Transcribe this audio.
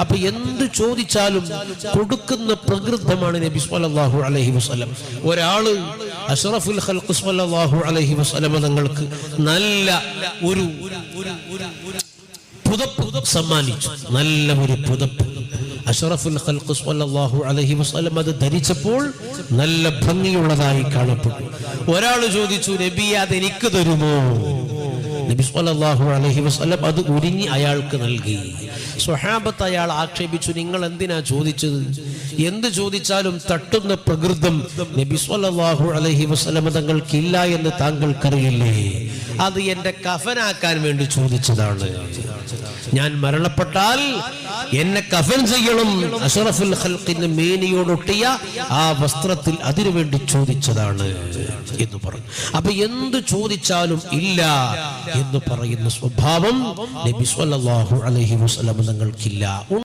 അപ്പൊ എന്ത് ചോദിച്ചാലും കൊടുക്കുന്ന പ്രകൃതമാണ് നബി സ്വല്ലല്ലാഹു അലൈഹി വസല്ലം. ഒരാള് അഷ്റഫുൽ ഖൽഖ് സ്വല്ലല്ലാഹു അലൈഹി വസല്ലം തങ്ങൾക്ക് നല്ല ഒരു പുതപ്പ് സമ്മാനിച്ചു. നല്ല ഒരു പുതപ്പ് അഷ്റഫുൽ ഖൽഖ് സ്വല്ലല്ലാഹു അലൈഹി വസല്ലം അത് ധരിച്ചപ്പോൾ നല്ല ഭംഗിയുള്ളതായി കാണപ്പെട്ടു. ഒരാൾ ചോദിച്ചു, നബിയെ അത് എനിക്ക് തരുമോ? നബി സ്വല്ലല്ലാഹു അലൈഹി വസല്ലം അത് ഉരിഞ്ഞി അയാൾക്ക് നൽകി. സ്വഹാബത്ത് അയാൾ ആക്ഷേപിച്ചു, നിങ്ങൾ എന്തിനാ ചോദിച്ചത്? എന്ത് ചോദിച്ചാലും തട്ടുന്ന പ്രകൃതം നബി സ്വല്ലല്ലാഹു അലൈഹി വസല്ലം തങ്ങൾക്കില്ല എന്ന് താങ്കൾക്കറിയില്ലേ? അത് എന്റെ കഫനാക്കാൻ വേണ്ടി ചോദിച്ചതാണ്. ഞാൻ മരണപ്പെട്ടാൽ എന്നെ കഫൻ ചെയ്യണം, അഷ്റഫുൽ ഖൽഖിന്റെ മേനിയോടൊട്ടിയ ആ വസ്ത്രത്തിൽ അതിനുവേണ്ടി ചോദിച്ചതാണ് എന്ന് പറഞ്ഞു. അപ്പൊ എന്ത് ചോദിച്ചാലും ഇല്ല എന്ന് പറയുന്ന സ്വഭാവം നബി സ്വല്ലല്ലാഹു അലൈഹി വസല്ലം തങ്ങൾക്കില്ല.